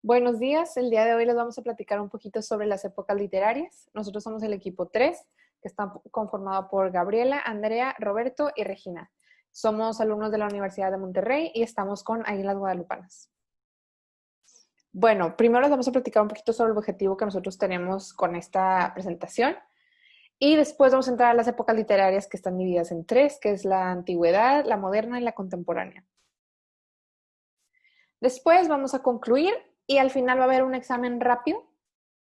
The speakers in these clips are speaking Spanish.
Buenos días, el día de hoy les vamos a platicar un poquito sobre las épocas literarias. Nosotros somos el equipo 3, que está conformado por Gabriela, Andrea, Roberto y Regina. Somos alumnos de la Universidad de Monterrey y estamos con Águilas Guadalupanas. Bueno, primero les vamos a platicar un poquito sobre el objetivo que nosotros tenemos con esta presentación y después vamos a entrar a las épocas literarias que están divididas en tres, que es la antigüedad, la moderna y la contemporánea. Después vamos a concluir y al final va a haber un examen rápido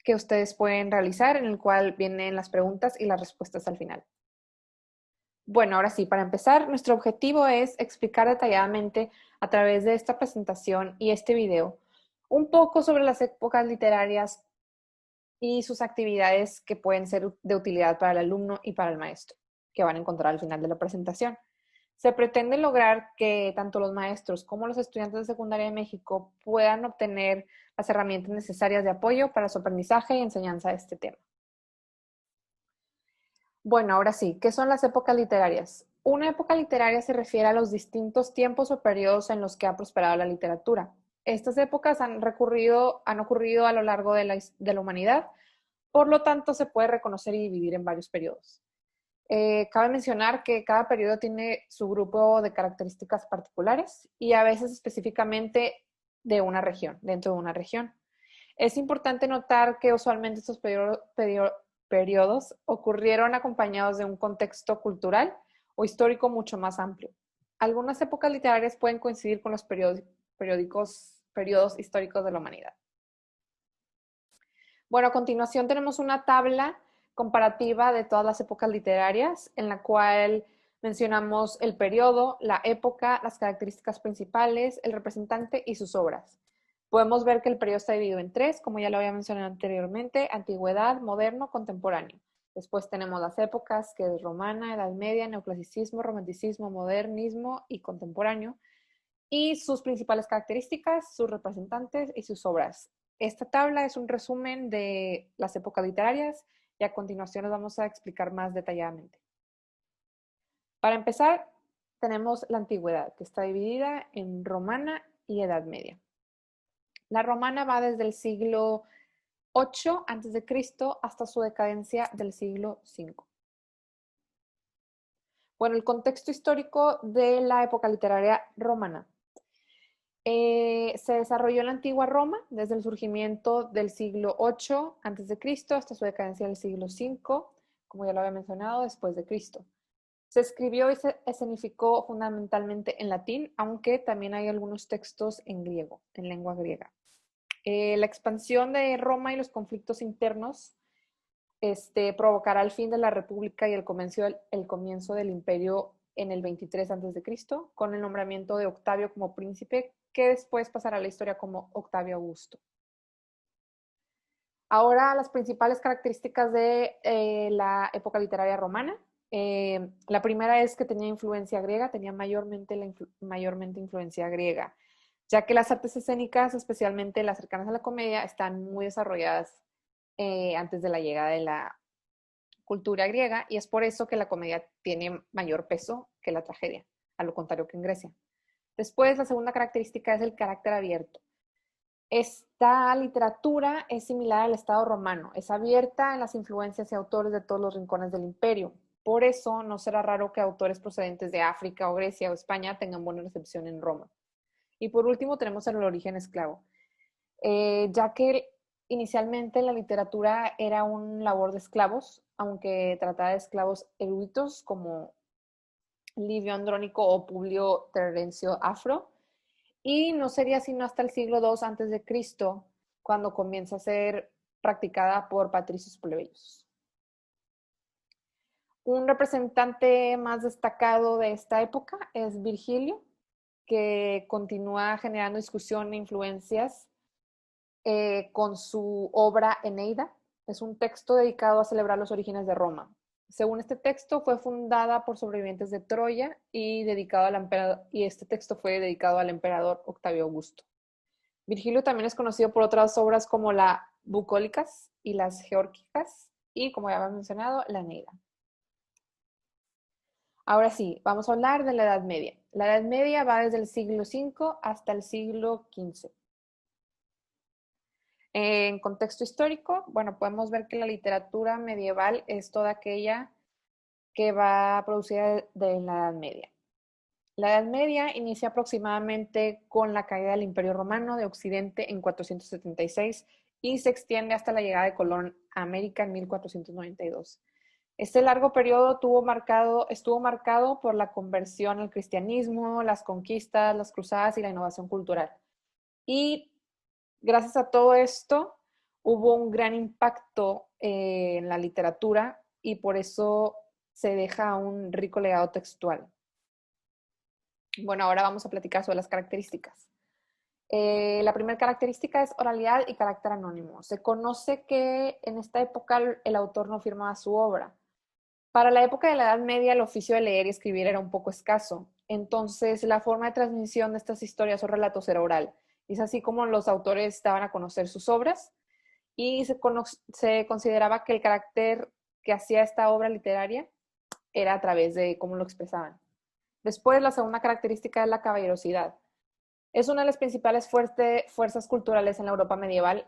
que ustedes pueden realizar en el cual vienen las preguntas y las respuestas al final. Bueno, ahora sí, para empezar, nuestro objetivo es explicar detalladamente a través de esta presentación y este video un poco sobre las épocas literarias y sus actividades que pueden ser de utilidad para el alumno y para el maestro, que van a encontrar al final de la presentación. Se pretende lograr que tanto los maestros como los estudiantes de secundaria de México puedan obtener las herramientas necesarias de apoyo para su aprendizaje y enseñanza de este tema. Bueno, ahora sí, ¿qué son las épocas literarias? Una época literaria se refiere a los distintos tiempos o periodos en los que ha prosperado la literatura. Estas épocas han ocurrido a lo largo de la humanidad, por lo tanto se puede reconocer y dividir en varios periodos. Cabe mencionar que cada periodo tiene su grupo de características particulares y a veces específicamente de una región, dentro de una región. Es importante notar que usualmente estos periodos ocurrieron acompañados de un contexto cultural o histórico mucho más amplio. Algunas épocas literarias pueden coincidir con los periodos históricos de la humanidad. Bueno, a continuación tenemos una tabla comparativa de todas las épocas literarias en la cual mencionamos el periodo, la época, las características principales, el representante y sus obras. Podemos ver que el periodo está dividido en tres, como ya lo había mencionado anteriormente: antigüedad, moderno, contemporáneo. Después tenemos las épocas, que es romana, edad media, neoclasicismo, romanticismo, modernismo y contemporáneo, y sus principales características, sus representantes y sus obras. Esta tabla es un resumen de las épocas literarias y a continuación les vamos a explicar más detalladamente. Para empezar, tenemos la antigüedad, que está dividida en romana y edad media. La romana va desde el siglo VIII a.C. hasta su decadencia del siglo V. Bueno, el contexto histórico de la época literaria romana. Se desarrolló en la antigua Roma desde el surgimiento del siglo VIII a.C. hasta su decadencia del siglo V, como ya lo había mencionado, después de Cristo. Se escribió y se escenificó fundamentalmente en latín, aunque también hay algunos textos en griego, en lengua griega. La expansión de Roma y los conflictos internos provocará el fin de la República y el comienzo del imperio en el 23 a.C., con el nombramiento de Octavio como príncipe, que después pasará a la historia como Octavio Augusto. Ahora, las principales características de la época literaria romana. La primera es que tenía influencia griega, tenía mayormente influencia griega, ya que las artes escénicas, especialmente las cercanas a la comedia, están muy desarrolladas antes de la llegada de la cultura griega, y es por eso que la comedia tiene mayor peso que la tragedia, a lo contrario que en Grecia. Después, la segunda característica es el carácter abierto. Esta literatura es similar al Estado romano, es abierta en las influencias y autores de todos los rincones del imperio. Por eso no será raro que autores procedentes de África o Grecia o España tengan buena recepción en Roma. Y por último tenemos el origen esclavo, ya que inicialmente la literatura era una labor de esclavos, aunque trataba de esclavos eruditos como Livio Andrónico o Publio Terencio Afro, y no sería sino hasta el siglo II a.C. cuando comienza a ser practicada por patricios plebeyos. Un representante más destacado de esta época es Virgilio, que continúa generando discusión e influencias con su obra Eneida. Es un texto dedicado a celebrar los orígenes de Roma. Según este texto, fue fundada por sobrevivientes de Troya y este texto fue dedicado al emperador Octavio Augusto. Virgilio también es conocido por otras obras como la Bucólicas y las Geórgicas y, como ya había mencionado, la Eneida. Ahora sí, vamos a hablar de la Edad Media. La Edad Media va desde el siglo V hasta el siglo XV. En contexto histórico, bueno, podemos ver que la literatura medieval es toda aquella que va producida de la Edad Media. La Edad Media inicia aproximadamente con la caída del Imperio Romano de Occidente en 476 y se extiende hasta la llegada de Colón a América en 1492. Este largo periodo estuvo marcado por la conversión al cristianismo, las conquistas, las cruzadas y la innovación cultural. Y gracias a todo esto hubo un gran impacto en la literatura y por eso se deja un rico legado textual. Bueno, ahora vamos a platicar sobre las características. La primera característica es oralidad y carácter anónimo. Se conoce que en esta época el autor no firmaba su obra. Para la época de la Edad Media, el oficio de leer y escribir era un poco escaso. Entonces, la forma de transmisión de estas historias o relatos era oral. Y es así como los autores daban a conocer sus obras y se consideraba que el carácter que hacía esta obra literaria era a través de cómo lo expresaban. Después, la segunda característica es la caballerosidad. Es una de las principales fuerzas culturales en la Europa medieval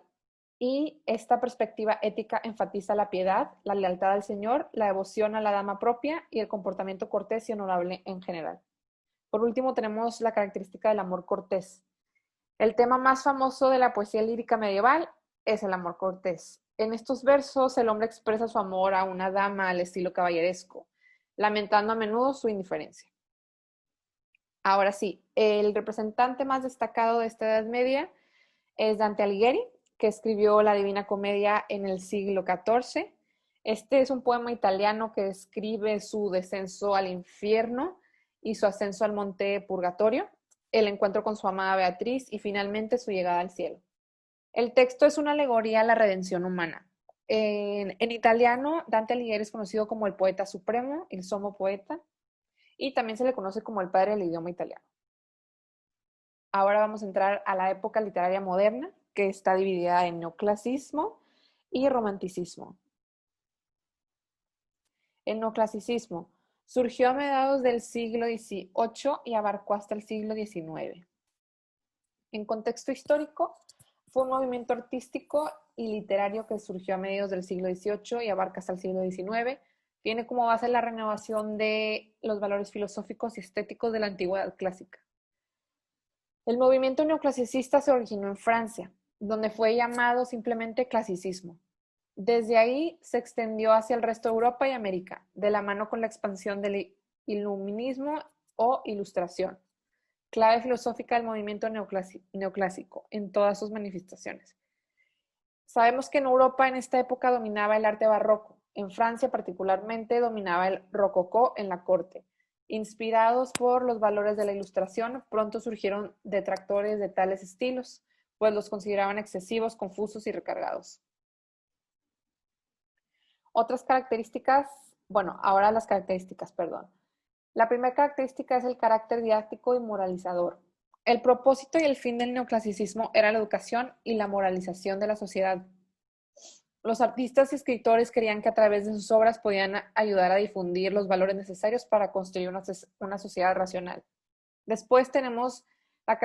y esta perspectiva ética enfatiza la piedad, la lealtad al Señor, la devoción a la dama propia y el comportamiento cortés y honorable en general. Por último, tenemos la característica del amor cortés. El tema más famoso de la poesía lírica medieval es el amor cortés. En estos versos, el hombre expresa su amor a una dama al estilo caballeresco, lamentando a menudo su indiferencia. Ahora sí, el representante más destacado de esta Edad Media es Dante Alighieri, que escribió la Divina Comedia en el siglo XIV. Este es un poema italiano que describe su descenso al infierno y su ascenso al monte Purgatorio, el encuentro con su amada Beatriz y finalmente su llegada al cielo. El texto es una alegoría a la redención humana. En italiano, Dante Alighieri es conocido como el poeta supremo, el sommo poeta, y también se le conoce como el padre del idioma italiano. Ahora vamos a entrar a la época literaria moderna, que está dividida en neoclasicismo y romanticismo. El neoclasicismo surgió a mediados del siglo XVIII y abarcó hasta el siglo XIX. En contexto histórico, fue un movimiento artístico y literario que surgió a mediados del siglo XVIII y abarca hasta el siglo XIX. Tiene como base la renovación de los valores filosóficos y estéticos de la antigüedad clásica. El movimiento neoclasicista se originó en Francia, donde fue llamado simplemente clasicismo. Desde ahí se extendió hacia el resto de Europa y América, de la mano con la expansión del iluminismo o ilustración, clave filosófica del movimiento neoclásico en todas sus manifestaciones. Sabemos que en Europa en esta época dominaba el arte barroco, en Francia particularmente dominaba el rococó en la corte. Inspirados por los valores de la Ilustración, pronto surgieron detractores de tales estilos, pues los consideraban excesivos, confusos y recargados. Otras características, bueno, ahora las características, perdón. La primera característica es el carácter didáctico y moralizador. El propósito y el fin del neoclasicismo era la educación y la moralización de la sociedad. Los artistas y escritores querían que a través de sus obras podían ayudar a difundir los valores necesarios para construir una sociedad racional. Después tenemos la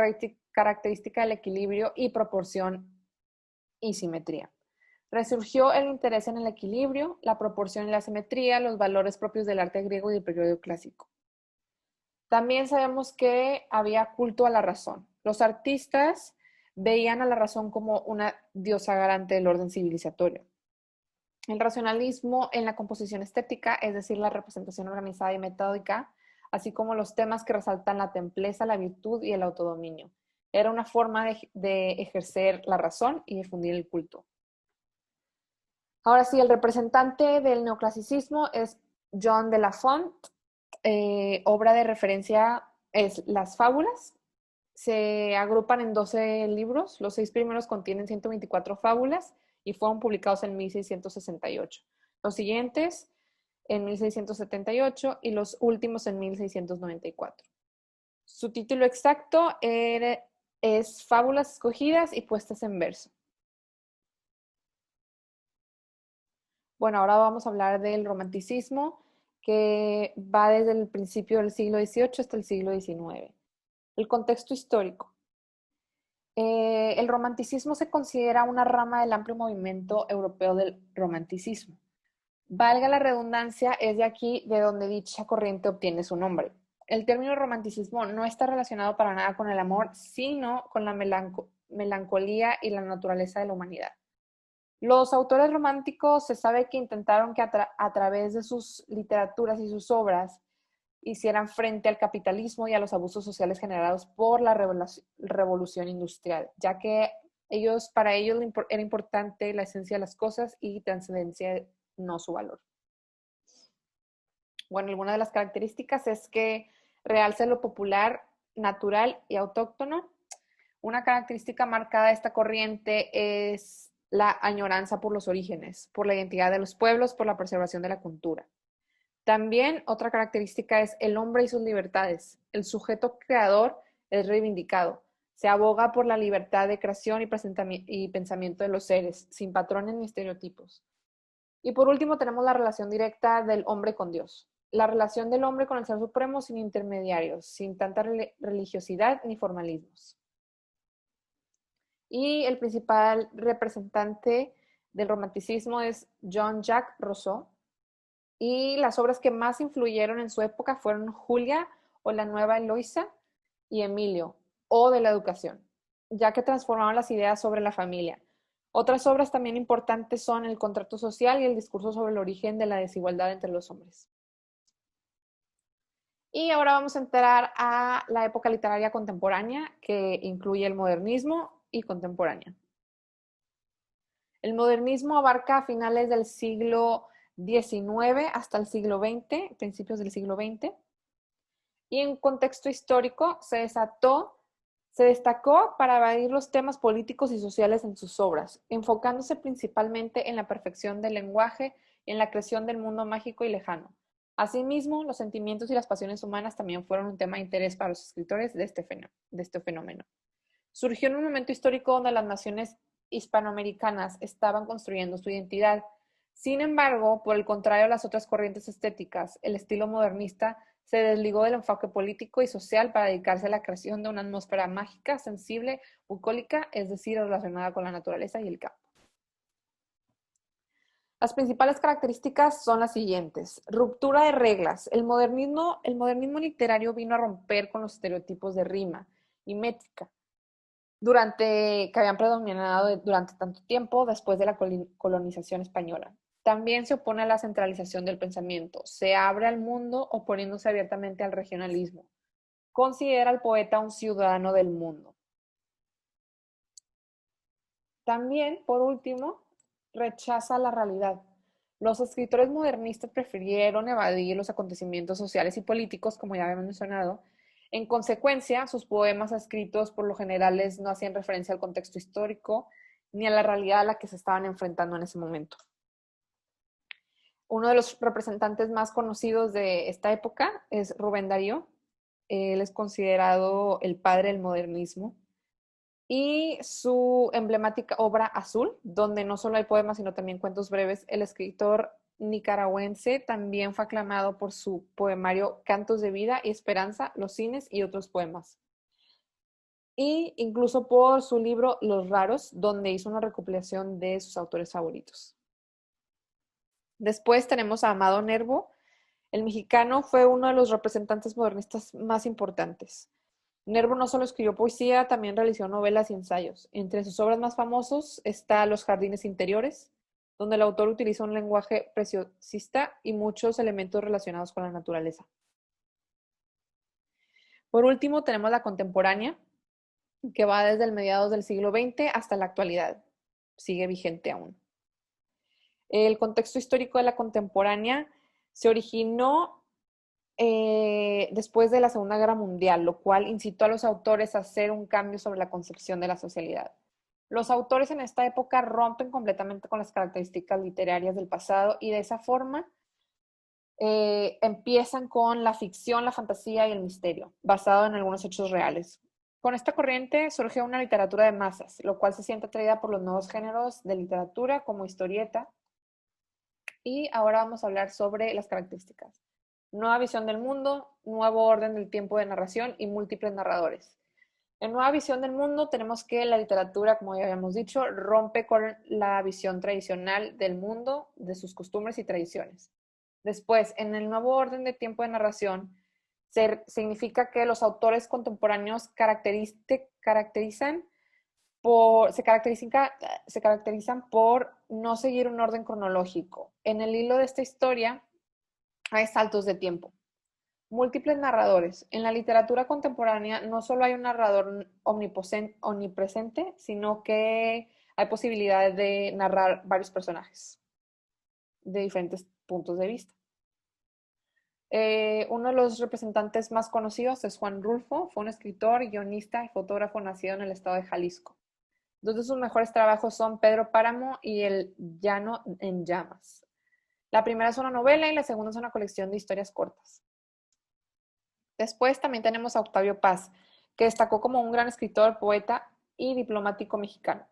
característica del equilibrio y proporción y simetría. Resurgió el interés en el equilibrio, la proporción y la simetría, los valores propios del arte griego y del periodo clásico. También sabemos que había culto a la razón. Los artistas veían a la razón como una diosa garante del orden civilizatorio. El racionalismo en la composición estética, es decir, la representación organizada y metódica, así como los temas que resaltan la templeza, la virtud y el autodominio. Era una forma de ejercer la razón y difundir el culto. Ahora sí, el representante del neoclasicismo es John de la Font. Obra de referencia es Las Fábulas. Se agrupan en 12 libros. Los 6 primeros contienen 124 fábulas y fueron publicados en 1668. Los siguientes en 1678 y los últimos en 1694. Su título exacto es Fábulas escogidas y puestas en verso. Bueno, ahora vamos a hablar del romanticismo, que va desde el principio del siglo XVIII hasta el siglo XIX. El contexto histórico. El romanticismo se considera una rama del amplio movimiento europeo del romanticismo. Valga la redundancia, es de aquí de donde dicha corriente obtiene su nombre. El término romanticismo no está relacionado para nada con el amor, sino con la melancolía y la naturaleza de la humanidad. Los autores románticos se sabe que intentaron que a través de sus literaturas y sus obras hicieran frente al capitalismo y a los abusos sociales generados por la revolución industrial, ya que para ellos era importante la esencia de las cosas y trascendencia, no su valor. Bueno, alguna de las características es que realce lo popular, natural y autóctono. Una característica marcada de esta corriente es la añoranza por los orígenes, por la identidad de los pueblos, por la preservación de la cultura. También otra característica es el hombre y sus libertades. El sujeto creador es reivindicado. Se aboga por la libertad de creación y pensamiento de los seres, sin patrones ni estereotipos. Y por último tenemos la relación directa del hombre con Dios. La relación del hombre con el Ser Supremo sin intermediarios, sin tanta religiosidad ni formalismos. Y el principal representante del romanticismo es Jean-Jacques Rousseau. Y las obras que más influyeron en su época fueron Julia o La Nueva Eloísa y Emilio, o de la educación, ya que transformaron las ideas sobre la familia. Otras obras también importantes son El contrato social y el discurso sobre el origen de la desigualdad entre los hombres. Y ahora vamos a entrar a la época literaria contemporánea, que incluye el modernismo y contemporánea. El modernismo abarca a finales del siglo XIX hasta el siglo XX, principios del siglo XX, y en contexto histórico se destacó para evadir los temas políticos y sociales en sus obras, enfocándose principalmente en la perfección del lenguaje y en la creación del mundo mágico y lejano. Asimismo, los sentimientos y las pasiones humanas también fueron un tema de interés para los escritores de este fenómeno. Surgió en un momento histórico donde las naciones hispanoamericanas estaban construyendo su identidad. Sin embargo, por el contrario a las otras corrientes estéticas, el estilo modernista se desligó del enfoque político y social para dedicarse a la creación de una atmósfera mágica, sensible, bucólica, es decir, relacionada con la naturaleza y el campo. Las principales características son las siguientes. Ruptura de reglas. El modernismo literario vino a romper con los estereotipos de rima y métrica que habían predominado durante tanto tiempo después de la colonización española. También se opone a la centralización del pensamiento, se abre al mundo oponiéndose abiertamente al regionalismo. Considera al poeta un ciudadano del mundo. También, por último, rechaza la realidad. Los escritores modernistas prefirieron evadir los acontecimientos sociales y políticos, como ya había mencionado. En consecuencia, sus poemas escritos por lo general no hacían referencia al contexto histórico ni a la realidad a la que se estaban enfrentando en ese momento. Uno de los representantes más conocidos de esta época es Rubén Darío. Él es considerado el padre del modernismo. Y su emblemática obra Azul, donde no solo hay poemas, sino también cuentos breves, el escritor nicaragüense también fue aclamado por su poemario Cantos de Vida y Esperanza, Los Cines y otros poemas. Y incluso por su libro Los Raros, donde hizo una recopilación de sus autores favoritos. Después tenemos a Amado Nervo. El mexicano fue uno de los representantes modernistas más importantes. Nervo no solo escribió poesía, también realizó novelas y ensayos. Entre sus obras más famosos está Los Jardines Interiores, donde el autor utiliza un lenguaje preciosista y muchos elementos relacionados con la naturaleza. Por último, tenemos la contemporánea, que va desde el mediados del siglo XX hasta la actualidad. Sigue vigente aún. El contexto histórico de la contemporánea se originó después de la Segunda Guerra Mundial, lo cual incitó a los autores a hacer un cambio sobre la concepción de la sociedad. Los autores en esta época rompen completamente con las características literarias del pasado y de esa forma empiezan con la ficción, la fantasía y el misterio, basado en algunos hechos reales. Con esta corriente surge una literatura de masas, lo cual se siente atraída por los nuevos géneros de literatura como historieta. Y ahora vamos a hablar sobre las características. Nueva visión del mundo, nuevo orden del tiempo de narración y múltiples narradores. En Nueva Visión del Mundo tenemos que la literatura, como ya habíamos dicho, rompe con la visión tradicional del mundo, de sus costumbres y tradiciones. Después, en el nuevo orden de tiempo de narración, significa que los autores contemporáneos se caracterizan por no seguir un orden cronológico. En el hilo de esta historia hay saltos de tiempo. Múltiples narradores. En la literatura contemporánea no solo hay un narrador omnipresente, sino que hay posibilidades de narrar varios personajes de diferentes puntos de vista. Uno de los representantes más conocidos es Juan Rulfo, fue un escritor, guionista y fotógrafo nacido en el estado de Jalisco. Dos de sus mejores trabajos son Pedro Páramo y El Llano en Llamas. La primera es una novela y la segunda es una colección de historias cortas. Después también tenemos a Octavio Paz, que destacó como un gran escritor, poeta y diplomático mexicano.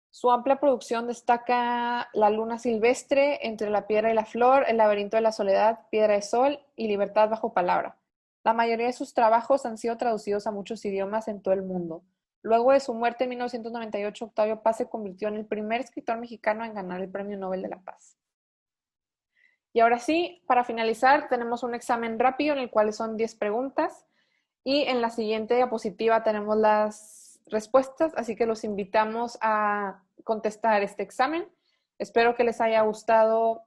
Su amplia producción destaca La luna silvestre, Entre la piedra y la flor, El laberinto de la soledad, Piedra de sol y Libertad bajo palabra. La mayoría de sus trabajos han sido traducidos a muchos idiomas en todo el mundo. Luego de su muerte en 1998, Octavio Paz se convirtió en el primer escritor mexicano en ganar el Premio Nobel de la Paz. Y ahora sí, para finalizar, tenemos un examen rápido en el cual son 10 preguntas y en la siguiente diapositiva tenemos las respuestas, así que los invitamos a contestar este examen. Espero que les haya gustado